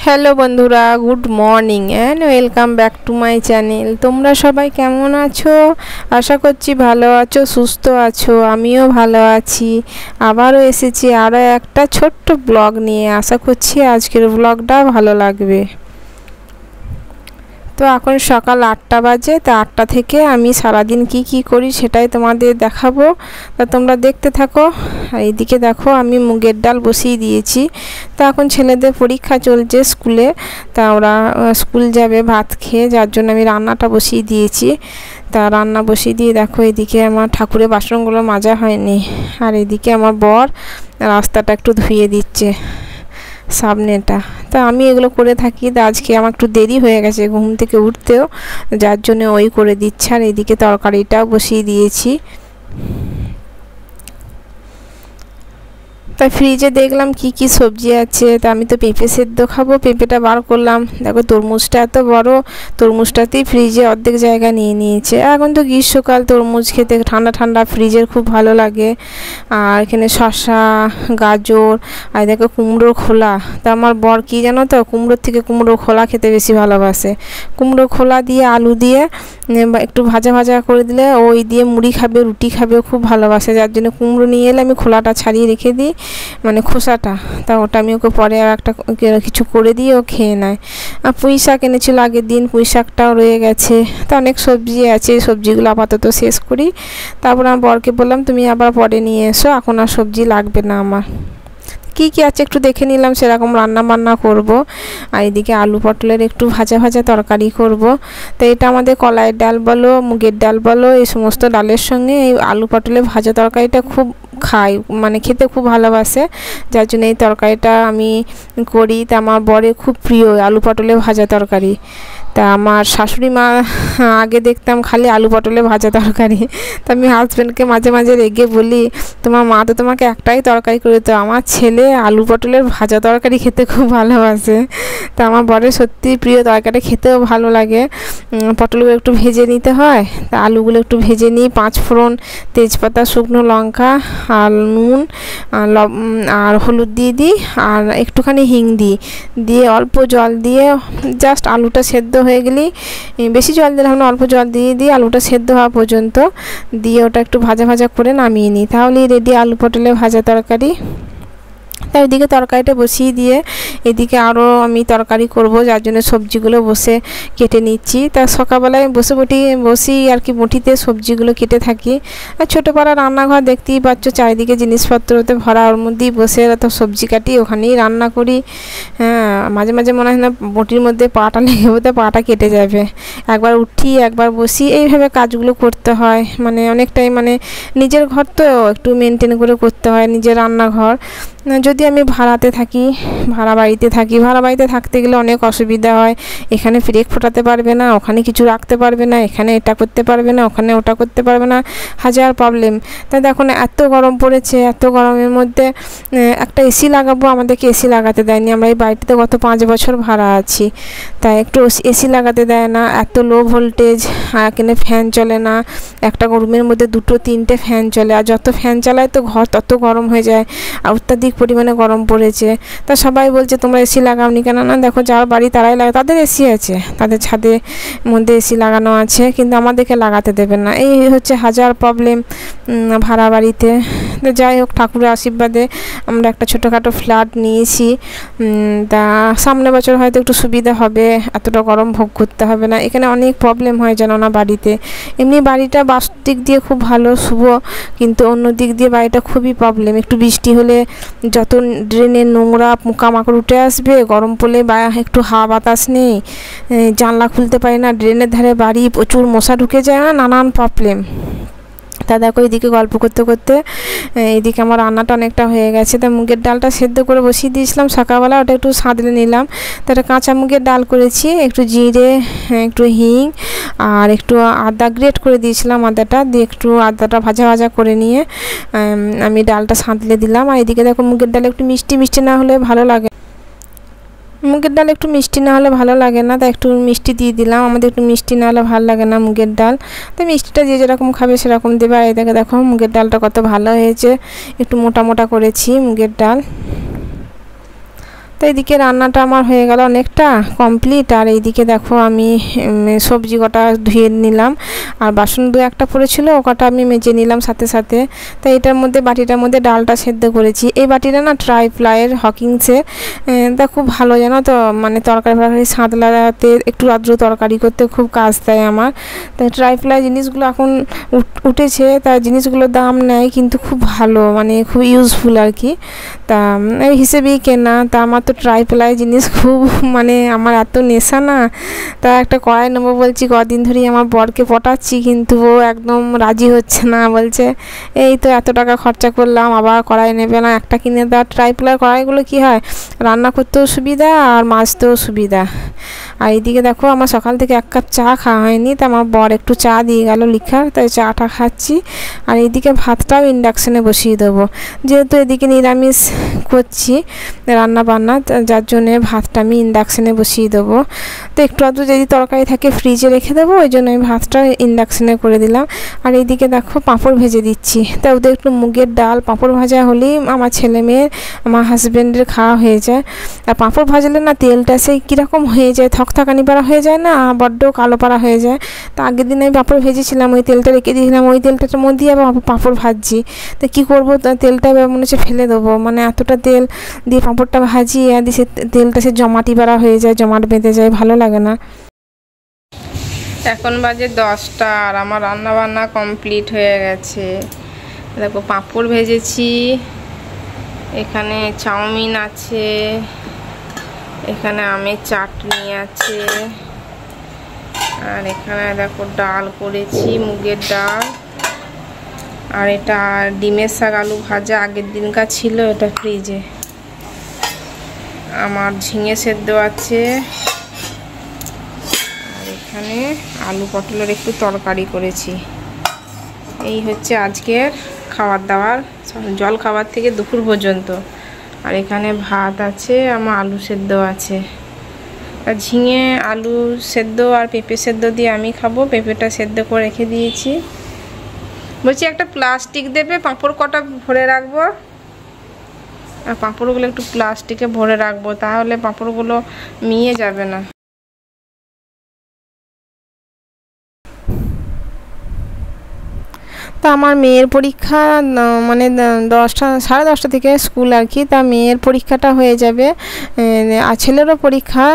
Hello বন্ধুরা, good morning and welcome back to my channel. তোমরা সবাই কেমন আছো? আশা করছি ভালো আছো, সুস্থ আছো। আমিও ভালো আছি। আবারও এসেছি আরও একটা ছোট্ট ব্লগ নিয়ে। আশা করছি আজকের ব্লগটা ভালো লাগবে। তো এখন সকাল 8টা বাজে। তো 8টা থেকে আমি সারাদিন কি করি সেটাই তোমাদের দেখাবো। তা তোমরা দেখতে থাকো। এইদিকে দেখো আমি মুগের ডাল বসিয়ে দিয়েছি। তো এখন ছেলেদের পরীক্ষা চলছে স্কুলে। তা ওরা স্কুল যাবে ভাত খেয়ে, যার জন্য আমি রান্নাটা বসিয়ে দিয়েছি। তা রান্না বসিয়ে দিয়ে দেখো এদিকে আমার ঠাকুরের বাসনগুলো মাজা হয়নি, আর এদিকে আমার বর রাস্তাটা একটু ধুয়ে দিচ্ছে, সামনেটা। তা আমি এগুলো করে থাকি। তা আজকে আমার একটু দেরি হয়ে গেছে ঘুম থেকে উঠতেও, যার জন্য ওই করে দিচ্ছে। আর এদিকে তরকারিটাও বসিয়ে দিয়েছি। তাই ফ্রিজে দেখলাম কি সবজি আছে। তা আমি তো পেঁপে সেদ্ধ খাবো, পেঁপেটা বার করলাম। দেখো তরমুজটা এত বড়, তরমুজটাতেই ফ্রিজে অর্ধেক জায়গা নিয়ে নিয়েছে। এখন তো গ্রীষ্মকাল, তরমুজ খেতে ঠান্ডা ঠান্ডা ফ্রিজের খুব ভালো লাগে। আর এখানে শসা, গাজর, আর দেখো কুমড়োর খোলা। তা আমার বর কি জানো তো, কুমড়োর থেকে কুমড়োর খোলা খেতে বেশি ভালোবাসে। কুমড়োর খোলা দিয়ে আলু দিয়ে একটু ভাজা ভাজা করে দিলে ওই দিয়ে মুড়ি খাবে, রুটি খাবে, খুব ভালোবাসে। যার জন্য কুমড়ো নিয়ে এলে আমি খোলাটা ছাড়িয়ে রেখে দিই, মানে খোসাটা। তা ওটা আমি ওকে পরে আর একটা কিছু করে দিয়ে ও খেয়ে নেয়। আর পুঁই শাক এনেছিল আগের দিন, পুঁই শাকটাও রয়ে গেছে। তা অনেক সবজি আছে, সবজিগুলো আপাতত শেষ করি। তারপর আমার বরকে বললাম তুমি আবার পরে নিয়ে এসো, এখন আর সবজি লাগবে না আমার। কি আছে একটু দেখে নিলাম, সেরকম রান্না বান্না করব। আর এদিকে আলু পটলের একটু ভাজা ভাজা তরকারি করব। তো এটা আমাদের কলাইয়ের ডাল বলো, মুগের ডাল বলো, এই সমস্ত ডালের সঙ্গে এই আলু পটলের ভাজা তরকারিটা খুব খাই, মানে খেতে খুব ভালোবাসে। যার জন্য এই তরকারিটা আমি করি। তা আমার বরের খুব প্রিয় আলু পটলের ভাজা তরকারি। তা আমার শাশুড়ি মা আগে দেখতাম খালি আলু পটলে ভাজা তরকারি। তা আমি হাজব্যান্ডকে মাঝে মাঝে রেগে বলি, তোমার মা তো তোমাকে একটাই তরকারি করে, তো আমার ছেলে আলু পটলের ভাজা তরকারি খেতে খুব ভালোবাসে। তা আমার বরের সত্যি প্রিয়, তরকারিটা খেতেও ভালো লাগে। পটলগুলো একটু ভেজে নিতে হয়। তা আলুগুলো একটু ভেজে নিই, 5 ফোড়ন, তেজপাতা, শুকনো লঙ্কা আর নুন আর হলুদ দিয়ে দিই, আর একটুখানি হিং দিয়ে অল্প জল দিয়ে জাস্ট আলুটা সেদ্ধ হয়ে গেলেই, বেশি জল দিলাম না, অল্প জল দিয়ে আলুটা সেদ্ধ হওয়া পর্যন্ত দিয়ে ওটা একটু ভাজা ভাজা করে নামিয়ে নিই। তাহলেই রেডি আলু পটলের ভাজা তরকারি। তাই ওইদিকে তরকারিটা বসিয়ে দিয়ে এদিকে আরও আমি তরকারি করব, যার জন্য সবজিগুলো বসে কেটে নিচ্ছি। তা সকালবেলায় বসি আর কি, বটিতে সবজিগুলো কেটে থাকি। আর ছোটো পাড়া রান্নাঘর দেখতেই পাচ্ছ, চারিদিকে জিনিসপত্রতে ভরা, ওর মধ্যেই বসে তো সবজি কাটি, ওখানেই রান্না করি। হ্যাঁ, মাঝে মাঝে মনে হয় না বটির মধ্যে পাটা লেগে বোধহয় পাটা কেটে যাবে। একবার উঠি একবার বসি, এইভাবে কাজগুলো করতে হয়। মানে অনেকটাই, মানে নিজের ঘর তো একটু মেনটেন করে করতে হয়, নিজের রান্নাঘর। যদি আমি ভাড়াতে থাকি, ভাড়া বাড়িতে থাকতে গেলে অনেক অসুবিধা হয়। এখানে ব্রেক ফোটাতে পারবে না, ওখানে কিছু রাখতে পারবে না, এখানে এটা করতে পারবে না, ওখানে ওটা করতে পারবে না, হাজার প্রবলেম। তাই দেখো না, এত গরম পড়েছে, এত গরমের মধ্যে একটা এসি লাগাবো, আমাদেরকে এসি লাগাতে দেয়নি। আমরা এই বাড়িটিতে গত 5 বছর ভাড়া আছি, তাই একটু এসি লাগাতে দেয় না। এত লো ভোল্টেজ, এখানে ফ্যান চলে না। একটা রুমের মধ্যে 2-3টে ফ্যান চলে, আর যত ফ্যান চালায় তো ঘর তত গরম হয়ে যায়, আর অত্যাধিক পরিমাণে গরম পড়েছে। তা সবাই বলছে তোমরা এসি লাগাওনি কেন? না, দেখো যার বাড়ি তারাই লাগে, তাদের এসি আছে, তাদের ছাদের মধ্যে এসি লাগানো আছে, কিন্তু আমাদেরকে লাগাতে দেবে না। এই হচ্ছে হাজার প্রবলেম ভাড়া বাড়িতে। তো যাই হোক, ঠাকুরের আশীর্বাদে আমরা একটা ছোটোখাটো ফ্ল্যাট নিয়েছি। তা সামনের বছর হয়তো একটু সুবিধা হবে, এতটা গরম ভোগ করতে হবে না। এখানে অনেক প্রবলেম হয় জানো না বাড়িতে। এমনি বাড়িটা বাস্তুদিক দিয়ে খুব ভালো, শুভ, কিন্তু অন্য দিক দিয়ে বাড়িটা খুবই প্রবলেম। একটু বৃষ্টি হলে যত ড্রেনের নোংরা পোকামাকড় উঠে আসবে, গরম পড়লে বা একটু হাওয়া বাতাস নেই, জানলা খুলতে পারি না, ড্রেনের ধারে বাড়ি, প্রচুর মশা ঢুকে যায়, নানান প্রবলেম। তা দেখো এদিকে গল্প করতে করতে এদিকে আমার রান্নাটা অনেকটা হয়ে গেছে। তা মুগের ডালটা সেদ্ধ করে বসিয়ে দিয়েছিলাম সকালবেলা, ওটা একটু সাঁতলে নিলাম। তো একটা কাঁচা মুগের ডাল করেছি, একটু জিরে, একটু হিং আর একটু আদা গ্রেট করে দিয়েছিলাম, আদাটা দিয়ে একটু আদাটা ভাজা ভাজা করে নিয়ে আমি ডালটা সাঁতলে দিলাম। আর এদিকে দেখো মুগের ডাল একটু মিষ্টি না হলে ভালো লাগে, মুগের ডাল একটু মিষ্টি না হলে ভালো লাগে না, তাই একটু মিষ্টি দিয়ে দিলাম। আমাদের একটু মিষ্টি না হলে ভালো লাগে না মুগের ডাল, তাই মিষ্টিটা যে যেরকম খাবে সেরকম দেবে। আর এদিকে দেখো মুগের ডালটা কত ভালো হয়েছে, একটু মোটা মোটা করেছি মুগের ডাল। তো এইদিকে রান্নাটা আমার হয়ে গেল অনেকটা কমপ্লিট। আর এইদিকে দেখো আমি সবজি কটা ধুয়ে নিলাম, আর বাসন দু একটা পড়েছিল ও কটা আমি মেজে নিলাম সাথে সাথে। তো এটার মধ্যে বাটিটার মধ্যে ডালটা সেদ্ধ করেছি। এই বাটিটা না ট্রাইপ্লাইয়ের হকিংসের, তা খুব ভালো জানো তো, মানে তরকারি সাঁতলাতে একটু আদ্র তরকারি করতে খুব কাজ দেয় আমার। তো ট্রাইপ্লাই জিনিসগুলো এখন উঠেছে, তার জিনিসগুলোর দাম নেয় কিন্তু খুব ভালো, মানে খুব ইউজফুল আর কি। তা এই হিসেবেই কেনা। তা আমার তো ট্রাইপ্লাই জিনিস খুব, মানে আমার এত নেশা না। তা একটা কড়াই নেবো বলছি, কদিন ধরেই আমার বরকে পটাচ্ছি, কিন্তু ও একদম রাজি হচ্ছে না, বলছে এই তো এত টাকা খরচা করলাম আবার কড়াই নেবে না, একটা কিনে দেওয়া। ট্রাইপ্লাই কড়াইগুলো কী হয়, রান্না করতেও সুবিধা আর মাজতেও সুবিধা। আর এইদিকে দেখো আমার সকাল থেকে এক কাপ চা খাওয়া হয়নি, তা আমার বর একটু চা দিয়ে গেল লিখার, তাই চাটা খাচ্ছি। আর এইদিকে ভাতটাও ইন্ডাকশানে বসিয়ে দেবো, যেহেতু এদিকে নিরামিষ করছি রান্না বান্না, যার জন্যে ভাতটা আমি ইন্ডাকশানে বসিয়ে দেবো। তো একটু আধটু যদি তরকারি থাকে ফ্রিজে রেখে দেবো, ওই জন্য আমি ভাতটা ইন্ডাকশানে করে দিলাম। আর এইদিকে দেখো পাঁপড় ভেজে দিচ্ছি, তা ওদের একটু মুগের ডাল পাঁপড় ভাজা হলেই আমার ছেলে মেয়ের আমার হাজব্যান্ডের খাওয়া হয়ে যায়। আর পাঁপড় ভাজলে না তেলটা সেই কীরকম হয়ে যায়, থকথকানি পাড়া হয়ে যায় না, বড্ড কালো পাড়া হয়ে যায়। তো আগের দিন আমি পাঁপড় ভেজেছিলাম, ওই তেলটা রেখে দিয়েছিলাম, ওই তেলটার মধ্যেই আবার পাঁপড় ভাজছি। তো কী করবো, তেলটা এবার মনে হচ্ছে ফেলে দেবো, মানে এতটা তেল দিয়ে পাঁপড়টা ভাজি আর দিয়ে সে তেলটা সে জমাটি পাড়া হয়ে যায়, জমাট বেঁধে যায়, ভালো লাগে না। এখন বাজে 10টা আর আমার রান্না বান্না কমপ্লিট হয়ে গেছে। দেখো পাঁপড় ভেজেছি, এখানে চাউমিন আছে, এখানে আমের চাটনি আছে, আর এখানে দেখো ডাল করেছি মুগের ডাল, আর এটা ডিমের শাক আলু ভাজা আগের দিনকার ছিল, এটা ফ্রিজে। আমার ঝিঙে সেদ্ধ আছে, আর এখানে আলু পটলের একটু তরকারি করেছি। এই হচ্ছে আজকের খাবার দাবার, জল খাবার থেকে দুপুর পর্যন্ত। আর এখানে ভাত আছে, আমার আলু সেদ্ধ আছে। আর ঝিঙে আলু সেদ্ধ আর পেঁপে সেদ্ধ দিয়ে আমি খাবো, পেঁপেটা সেদ্ধ করে রেখে দিয়েছি। বলছি একটা প্লাস্টিক দেবে, পাঁপড় কটা ভরে রাখবো, আর পাঁপড়গুলো একটু প্লাস্টিকে ভরে রাখবো, তাহলে পাঁপড়গুলো মিয়ে যাবে না। তা আমার মেয়ের পরীক্ষা মানে 10টা 10:30 থেকে স্কুল আর কি। তা মেয়ের পরীক্ষাটা হয়ে যাবে, আর ছেলেরও পরীক্ষা,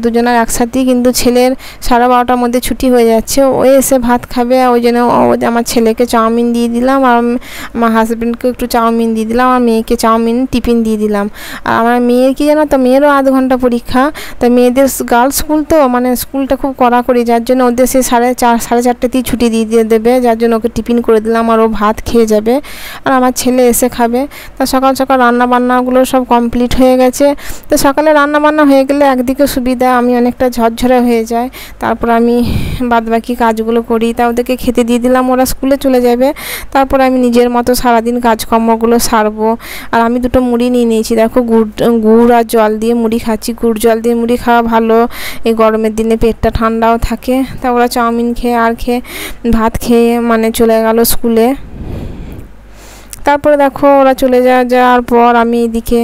দুজনের একসাথেই, কিন্তু ছেলের 12:30টার মধ্যে ছুটি হয়ে যাচ্ছে। ও এসে ভাত খাবে, ওই জন্য আমার ছেলেকে চাউমিন দিয়ে দিলাম, আর আমার হাজব্যান্ডকে একটু চাউমিন দিয়ে দিলাম, আর মেয়েকে চাউমিন টিফিন দিয়ে দিলাম। আর আমার মেয়ের কি জানো তো, মেয়েরও আধ ঘন্টা পরীক্ষা। তা মেয়েদের গার্লস স্কুল তো, মানে স্কুলটা খুব কড়াকড়ি, যার জন্য ওদের সে 4:30 ছুটি দিয়ে দেবে, যার জন্য ওকে টিফিন করে দিলাম, আর ও ভাত খেয়ে যাবে, আর আমার ছেলে এসে খাবে। তা সকাল সকাল রান্না বান্নাগুলো সব কমপ্লিট হয়ে গেছে। তো সকালে রান্না বান্না হয়ে গেলে একদিকে সুবিধা, আমি অনেকটা ঝরঝরে হয়ে যায়, তারপর আমি বাদবাকি কাজগুলো করি। তা ওদেরকে খেতে দিয়ে দিলাম, ওরা স্কুলে চলে যাবে। তারপর আমি নিজের মতো সারাদিন কাজকর্মগুলো সারবো। আর আমি দুটো মুড়ি নিয়ে নিয়েছি, দেখো গুড় আর জল দিয়ে মুড়ি খাচ্ছি। গুড় জল দিয়ে মুড়ি খাওয়া ভালো, এই গরমের দিনে পেটটা ঠান্ডাও থাকে। তা ওরা চাউমিন খেয়ে আর ভাত খেয়ে মানে চলে গেল স্কুলে। তারপরে দেখো ওরা চলে যাওয়ার পর আমি এদিকে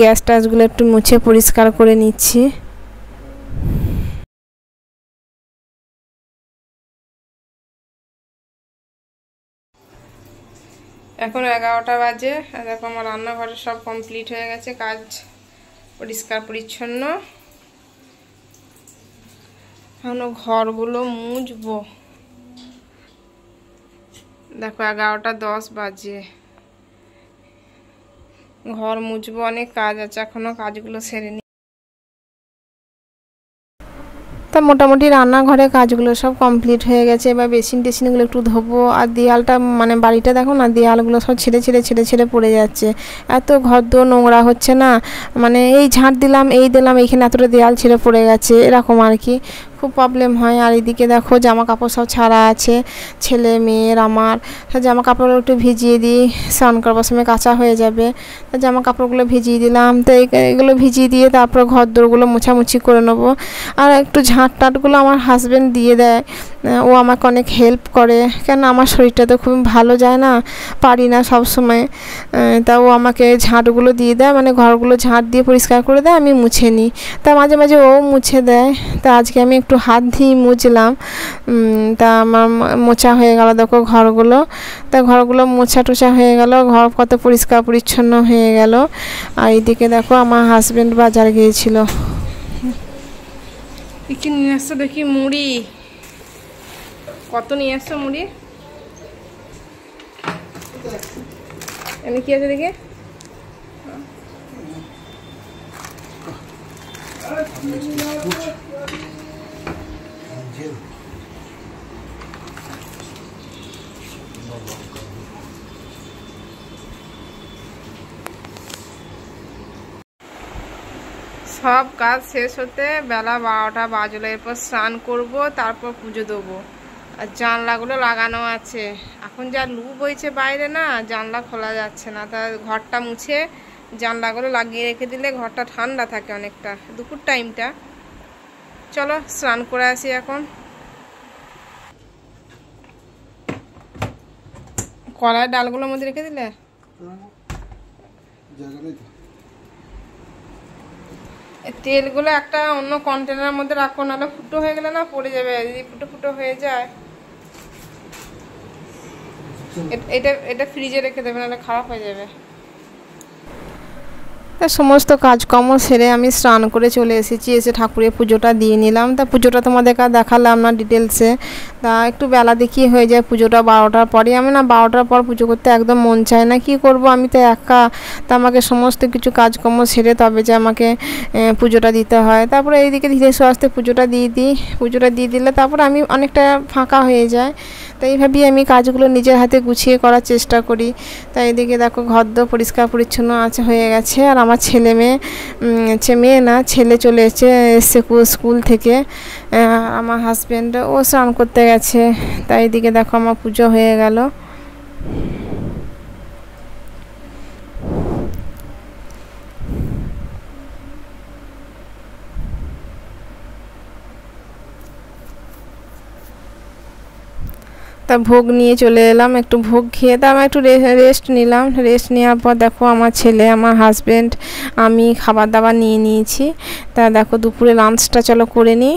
গ্যাস ট্যাসগুলো একটু মুছে পরিষ্কার করে নিচ্ছি। এখন 11টা বাজে, আর দেখো আমার রান্নাঘরে সব কমপ্লিট হয়ে গেছে, কাজ পরিষ্কার পরিচ্ছন্ন। এখনো ঘরগুলো মুছবো। দেখো 11:10 বাজে, ঘর মুছবো, অনেক কাজ আছে, এখনো কাজগুলো সেরে নি। তা মোটামুটি রান্নাঘরে কাজগুলো সব কমপ্লিট হয়ে গেছে। এবার বেসিন টেসিনগুলো একটু ধোবো। আর দেয়ালটা, মানে বাড়িটা দেখো না, দেয়ালগুলো সব ছেড়ে পড়ে যাচ্ছে, এত ঘর তো নোংরা হচ্ছে না, মানে এই ঝাঁট দিলাম এই দিলাম, এইখানে এতটা দেয়াল ছেড়ে পড়ে গেছে, এরকম আর কি, খুব প্রবলেম হয়। আর এদিকে দেখো জামা কাপড় সব ছাড়া আছে, ছেলে মেয়ের আমার। জামা কাপড়গুলো একটু ভিজিয়ে দিই, স্নান করবার সময় কাঁচা হয়ে যাবে। জামা কাপড়গুলো ভিজিয়ে দিলাম। তো এগুলো ভিজিয়ে দিয়ে তারপর ঘর দোরগুলো মোছামুছি করে নেবো। আর একটু ঝাঁট টাটগুলো আমার হাজব্যান্ড দিয়ে দেয়, ও আমাকে অনেক হেল্প করে, কেন আমার শরীরটা তো খুব ভালো যায় না, পারি না সব সময়। তা ও আমাকে ঝাঁটগুলো দিয়ে দেয়, মানে ঘরগুলো ঝাঁট দিয়ে পরিষ্কার করে দেয়, আমি মুছে নিই। তা মাঝে মাঝে ও মুছে দেয়। তা আজকে আমি একটু হাত দিয়ে মুছলাম। তা আমার মোছা হয়ে গেল, দেখো ঘরগুলো। তা ঘরগুলো মোছা টোছা হয়ে গেল, ঘর কত পরিষ্কার পরিচ্ছন্ন হয়ে গেল। আর এইদিকে দেখো আমার হাজব্যান্ড বাজার গিয়েছিল। কি নিয়ে আসছো দেখি? মুড়ি। কত নিয়ে আসছো মুড়ি? এমনি কি আছে দেখি? সব কাজ শেষ হতে বেলা 12টা বাজলো। এরপর স্নান করব, তারপর পুজো দেবো। আর জানলাগুলো লাগানো আছে। এখন যা লু বইছে বাইরে না, জানলা খোলা যাচ্ছে না। তা ঘরটা মুছে জানলাগুলো লাগিয়ে রেখে দিলে ঘরটা ঠান্ডা থাকে অনেকটা দুপুর টাইমটা। চলো স্নান করে আসি এখন। কড়াই ডালগুলোর মধ্যে রেখে দিলে তেলগুলো একটা অন্য কন্টেনারের মধ্যে রাখো, নাহলে ফুটো হয়ে গেলে না পড়ে যাবে। যদি ফুটো ফুটো হয়ে যায়, এটা ফ্রিজে রেখে দেবে, নাহলে খারাপ হয়ে যাবে। তা সমস্ত কাজকর্ম সেরে আমি স্নান করে চলে এসেছি। এসে ঠাকুরের পুজোটা দিয়ে নিলাম। তা পুজোটা তোমাদেরকে দেখালাম না ডিটেলসে। তা একটু বেলা দেখিয়ে হয়ে যায় পুজোটা 12টার পরে। আমি না 12টার পর পুজো করতে একদম মন চায় না, কি করব, আমি তো একা। তা আমাকে সমস্ত কিছু কাজকর্ম সেরে তবে যে আমাকে পুজোটা দিতে হয়। তারপরে এইদিকে ধীরে সুস্থে পুজোটা দিয়ে দিই। পুজোটা দিয়ে দিলে তারপর আমি অনেকটা ফাঁকা হয়ে যায়। তো এইভাবেই আমি কাজগুলো নিজের হাতে গুছিয়ে করার চেষ্টা করি। তাই এদিকে দেখো ঘরদোর পরিষ্কার পরিচ্ছন্ন হয়ে গেছে। আর আমার ছেলে মেয়ে না, ছেলে চলে এসছে স্কুল থেকে। আমার হাজব্যান্ড ও স্নান করতে গেছে। তাই এদিকে দেখো আমার পুজো হয়ে গেল। তা ভোগ নিয়ে চলে এলাম, একটু ভোগ খেয়ে তা আমি একটু রেস্ট নিলাম। রেস্ট নেওয়ার পর দেখো আমার ছেলে, আমার হাজব্যান্ড, আমি খাবার দাবার নিয়ে নিয়েছি। তা দেখো দুপুরে লাঞ্চটা চলো করে নিই,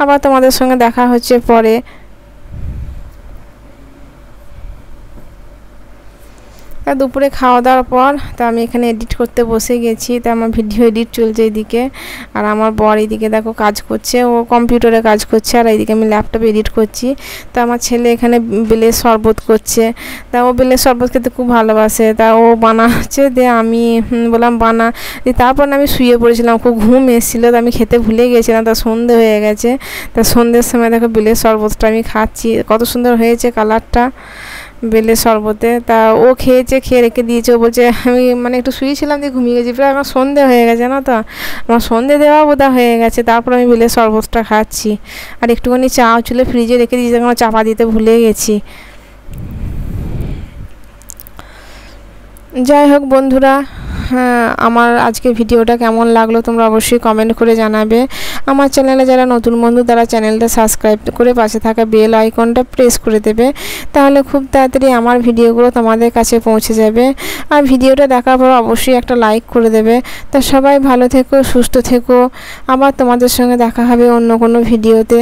আবার তোমাদের সঙ্গে দেখা হচ্ছে পরে। দুপুরে খাওয়া দাওয়ার পর তা আমি এখানে এডিট করতে বসে গেছি। তা আমার ভিডিও এডিট চলছে এদিকে। আর আমার বর এদিকে দেখো কাজ করছে, ও কম্পিউটারে কাজ করছে, আর এইদিকে আমি ল্যাপটপে এডিট করছি। তা আমার ছেলে এখানে বেলের শরবত করছে। তা ও বেলের শরবত খেতে খুব ভালোবাসে। তা ও বানাচ্ছে, দিয়ে আমি বললাম বানা। দিয়ে তারপর আমি শুয়ে পড়েছিলাম, খুব ঘুম এসেছিলো। তা আমি খেতে ভুলে গেছিলাম। তা সন্ধে হয়ে গেছে। তা সন্ধ্যের সময় দেখো বেলের শরবতটা আমি খাচ্ছি, কত সুন্দর হয়েছে কালারটা বেলের শরবতে। তা ও খেয়েছে, খেয়ে রেখে দিয়েছে। ও বলছে আমি মানে একটু শুয়েছিলাম, দিয়ে ঘুমিয়ে গেছি, প্রায় আমার সন্ধে হয়ে গেছে না। তো আমার সন্ধে দেওয়া বোধহয় হয়ে গেছে। তারপর আমি বেলের শরবতটা খাচ্ছি। আর একটুখানি চা চুলে ফ্রিজে রেখে দিয়েছি, আমার চাপা দিতে ভুলে গেছি। যাই হোক বন্ধুরা, হ্যাঁ, আমার আজকে ভিডিওটা কেমন লাগলো তোমরা অবশ্যই কমেন্ট করে জানাবে। আমার চ্যানেলে যারা নতুন বন্ধু তারা চ্যানেলটা সাবস্ক্রাইব করে পাশে থাকা বেল আইকনটা প্রেস করে দেবে, তাহলে খুব তাড়াতাড়ি আমার ভিডিওগুলো তোমাদের কাছে পৌঁছে যাবে। আর ভিডিওটা দেখার পর অবশ্যই একটা লাইক করে দেবে। তা সবাই ভালো থেকো, সুস্থ থেকো। আবার তোমাদের সঙ্গে দেখা হবে অন্য কোনো ভিডিওতে।